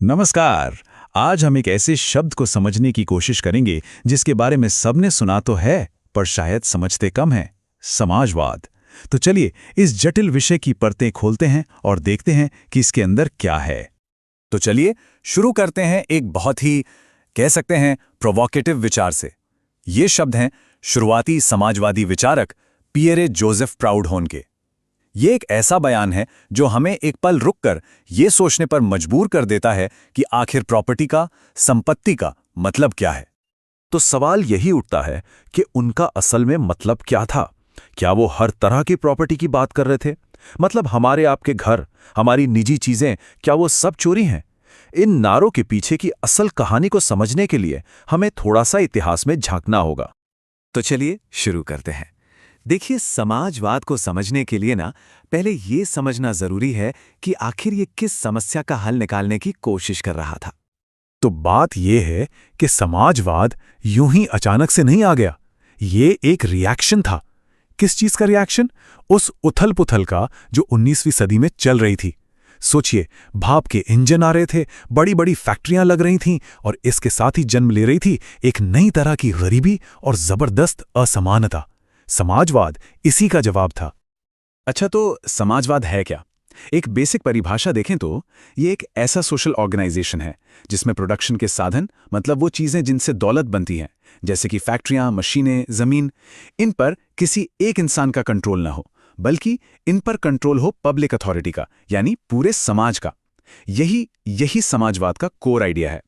नमस्कार। आज हम एक ऐसे शब्द को समझने की कोशिश करेंगे जिसके बारे में सबने सुना तो है पर शायद समझते कम है। समाजवाद। तो चलिए इस जटिल विषय की परतें खोलते हैं और देखते हैं कि इसके अंदर क्या है। तो चलिए शुरू करते हैं एक बहुत ही कह सकते हैं प्रोवोकेटिव विचार से। ये शब्द हैं शुरुआती समाजवादी विचारक पियरे जोसेफ प्राउडहोन के। ये एक ऐसा बयान है जो हमें एक पल रुककर ये सोचने पर मजबूर कर देता है कि आखिर प्रॉपर्टी का, संपत्ति का मतलब क्या है। तो सवाल यही उठता है कि उनका असल में मतलब क्या था। क्या वो हर तरह की प्रॉपर्टी की बात कर रहे थे? मतलब हमारे आपके घर, हमारी निजी चीजें, क्या वो सब चोरी हैं? इन नारों के पीछे की असल कहानी को समझने के लिए हमें थोड़ा सा इतिहास में झांकना होगा। तो चलिए शुरू करते हैं। देखिए, समाजवाद को समझने के लिए ना पहले ये समझना जरूरी है कि आखिर ये किस समस्या का हल निकालने की कोशिश कर रहा था। तो बात यह है कि समाजवाद यूं ही अचानक से नहीं आ गया। ये एक रिएक्शन था। किस चीज का रिएक्शन? उस उथल-पुथल का जो 19वीं सदी में चल रही थी। सोचिए, भाप के इंजन आ रहे थे, बड़ी-बड़ी फैक्ट्रियां लग रही थीं और इसके साथ ही जन्म ले रही थी एक नई तरह की गरीबी और जबरदस्त असमानता। समाजवाद इसी का जवाब था। अच्छा, तो समाजवाद है क्या? एक बेसिक परिभाषा देखें तो ये एक ऐसा सोशल ऑर्गेनाइजेशन है जिसमें प्रोडक्शन के साधन, मतलब वो चीजें जिनसे दौलत बनती हैं, जैसे कि फैक्ट्रियां, मशीनें, जमीन, इन पर किसी एक इंसान का कंट्रोल ना हो, बल्कि इन पर कंट्रोल हो पब्लिक अथॉरिटी का, यानी पूरे समाज का। यही समाजवाद का कोर आइडिया है।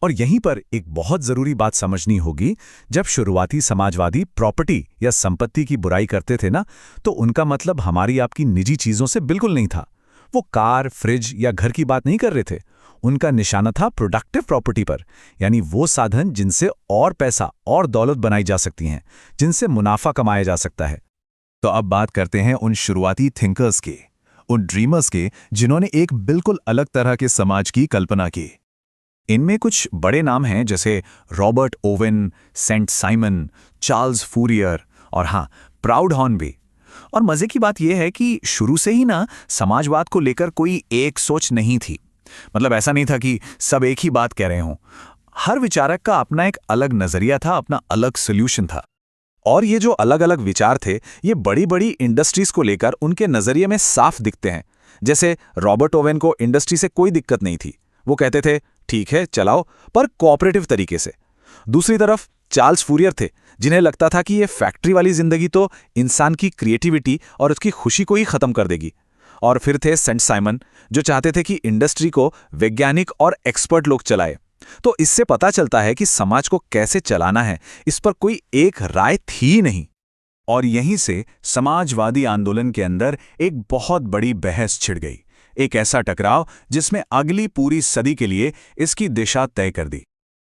और यहीं पर एक बहुत जरूरी बात समझनी होगी। जब शुरुआती समाजवादी प्रॉपर्टी या संपत्ति की बुराई करते थे ना, तो उनका मतलब हमारी आपकी निजी चीजों से बिल्कुल नहीं था। वो कार, फ्रिज या घर की बात नहीं कर रहे थे। उनका निशाना था प्रोडक्टिव प्रॉपर्टी पर, यानी वो साधन जिनसे और पैसा और दौलत बनाई जा सकती हैं, जिनसे मुनाफा कमाया जा सकता है। तो अब बात करते हैं उन शुरुआती थिंकर्स के, उन ड्रीमर्स के, जिन्होंने एक बिल्कुल अलग तरह के समाज की कल्पना की। इनमें कुछ बड़े नाम हैं जैसे Robert Owen, Saint Simon, Charles Fourier और हाँ, प्राउडहॉर्न भी। और मजे की बात यह है कि शुरू से ही ना समाजवाद को लेकर कोई एक सोच नहीं थी। मतलब ऐसा नहीं था कि सब एक ही बात कह रहे हों। हर विचारक का अपना एक अलग नजरिया था, अपना अलग सोल्यूशन था। और ये जो अलग अलग विचार थे, ये बड़ी बड़ी इंडस्ट्रीज को लेकर उनके नजरिए में साफ दिखते हैं। जैसे रॉबर्ट ओवेन को इंडस्ट्री से कोई दिक्कत नहीं थी। वो कहते थे ठीक है चलाओ, पर कोऑपरेटिव तरीके से। दूसरी तरफ चार्ल्स फूरियर थे, जिन्हें लगता था कि ये फैक्ट्री वाली जिंदगी तो इंसान की क्रिएटिविटी और उसकी खुशी को ही खत्म कर देगी। और फिर थे सेंट साइमन, जो चाहते थे कि इंडस्ट्री को वैज्ञानिक और एक्सपर्ट लोग चलाए। तो इससे पता चलता है कि समाज को कैसे चलाना है, इस पर कोई एक राय थी नहीं। और यहीं से समाजवादी आंदोलन के अंदर एक बहुत बड़ी बहस छिड़ गई। एक ऐसा टकराव जिसमें अगली पूरी सदी के लिए इसकी दिशा तय कर दी।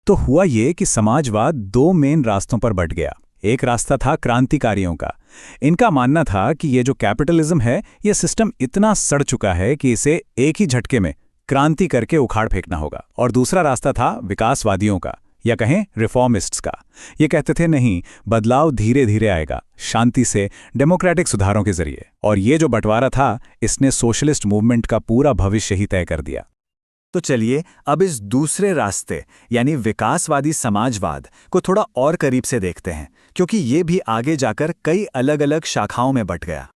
तो हुआ ये कि समाजवाद दो मेन रास्तों पर बंट गया। एक रास्ता था क्रांतिकारियों का। इनका मानना था कि ये जो कैपिटलिज्म है, ये सिस्टम इतना सड़ चुका है कि इसे एक ही झटके में क्रांति करके उखाड़ फेंकना होगा। और दूसरा रास्ता था विकासवादियों का, या कहें रिफॉर्मिस्ट्स का। ये कहते थे नहीं, बदलाव धीरे धीरे आएगा, शांति से, डेमोक्रेटिक सुधारों के जरिए। और ये जो बंटवारा था, इसने सोशलिस्ट मूवमेंट का पूरा भविष्य ही तय कर दिया। तो चलिए अब इस दूसरे रास्ते यानी विकासवादी समाजवाद को थोड़ा और करीब से देखते हैं, क्योंकि ये भी आगे जाकर कई अलग अलग शाखाओं में बंट गया।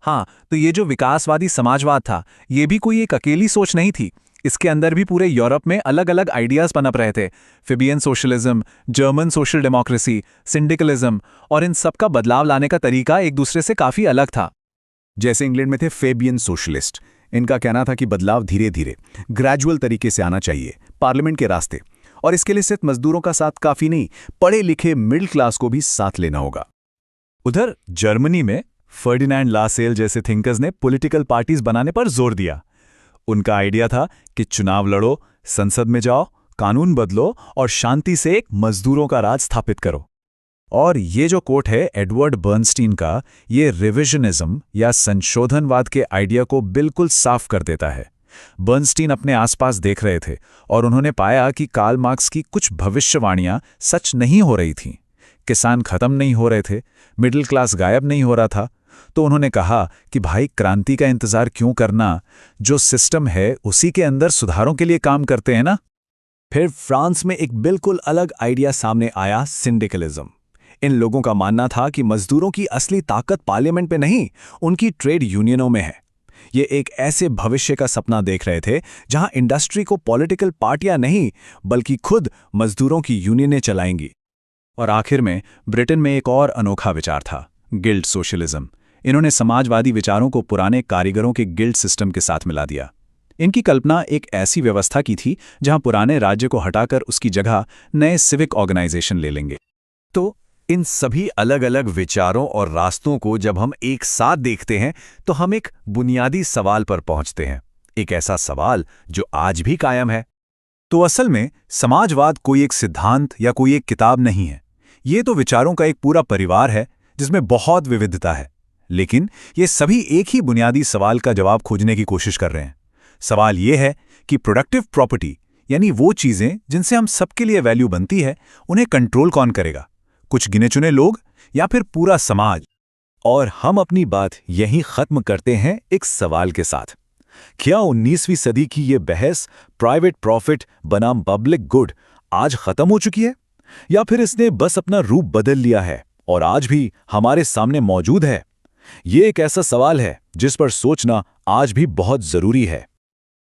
हाँ, तो ये जो विकासवादी समाजवाद था, ये भी कोई एक अकेली सोच नहीं थी। इसके अंदर भी पूरे यूरोप में अलग अलग आइडियाज पनप रहे थे। Fabian socialism, German social democracy, syndicalism, और इन सब का बदलाव लाने का तरीका एक दूसरे से काफी अलग था। जैसे इंग्लैंड में थे फेबियन सोशलिस्ट। इनका कहना था कि बदलाव धीरे धीरे, ग्रेजुअल तरीके से आना चाहिए, पार्लियामेंट के रास्ते। और इसके लिए सिर्फ मजदूरों का साथ काफी नहीं, पढ़े लिखे मिडिल क्लास को भी साथ लेना होगा। उधर जर्मनी में फर्डिनेंड लासेल जैसे थिंकर्स ने पॉलिटिकल पार्टीज बनाने पर जोर दिया। उनका आइडिया था कि चुनाव लड़ो, संसद में जाओ, कानून बदलो और शांति से एक मजदूरों का राज स्थापित करो। और ये जो कोट है एडवर्ड बर्नस्टीन का, ये रिविजनिज्म या संशोधनवाद के आइडिया को बिल्कुल साफ कर देता है। बर्नस्टीन अपने आसपास देख रहे थे और उन्होंने पाया कि कार्ल मार्क्स की कुछ भविष्यवाणियां सच नहीं हो रही थीं। किसान खत्म नहीं हो रहे थे, मिडिल क्लास गायब नहीं हो रहा था, तो उन्होंने कहा कि भाई क्रांति का इंतजार क्यों करना, जो सिस्टम है उसी के अंदर सुधारों के लिए काम करते हैं ना। फिर फ्रांस में एक बिल्कुल अलग आइडिया सामने आया, सिंडिकलिज्म। इन लोगों का मानना था कि मजदूरों की असली ताकत पार्लियामेंट में नहीं, उनकी ट्रेड यूनियनों में है। ये एक ऐसे भविष्य का सपना देख रहे थे जहां इंडस्ट्री को पॉलिटिकल पार्टियां नहीं बल्कि खुद मजदूरों की यूनियनें चलाएंगी। और आखिर में ब्रिटेन में एक और अनोखा विचार था, गिल्ड सोशलिज्म। इन्होंने समाजवादी विचारों को पुराने कारीगरों के गिल्ड सिस्टम के साथ मिला दिया। इनकी कल्पना एक ऐसी व्यवस्था की थी जहां पुराने राज्य को हटाकर उसकी जगह नए सिविक ऑर्गेनाइजेशन ले लेंगे। तो इन सभी अलग अलग विचारों और रास्तों को जब हम एक साथ देखते हैं तो हम एक बुनियादी सवाल पर पहुंचते हैं, एक ऐसा सवाल जो आज भी कायम है। तो असल में समाजवाद कोई एक सिद्धांत या कोई एक किताब नहीं है। ये तो विचारों का एक पूरा परिवार है जिसमें बहुत विविधता है, लेकिन ये सभी एक ही बुनियादी सवाल का जवाब खोजने की कोशिश कर रहे हैं। सवाल ये है कि प्रोडक्टिव प्रॉपर्टी यानी वो चीजें जिनसे हम सबके लिए वैल्यू बनती है, उन्हें कंट्रोल कौन करेगा, कुछ गिने चुने लोग या फिर पूरा समाज। और हम अपनी बात यहीं खत्म करते हैं एक सवाल के साथ। क्या 19वीं सदी की ये बहस प्राइवेट प्रॉफिट बनाम पब्लिक गुड आज खत्म हो चुकी है, या फिर इसने बस अपना रूप बदल लिया है और आज भी हमारे सामने मौजूद है? ये एक ऐसा सवाल है जिस पर सोचना आज भी बहुत जरूरी है।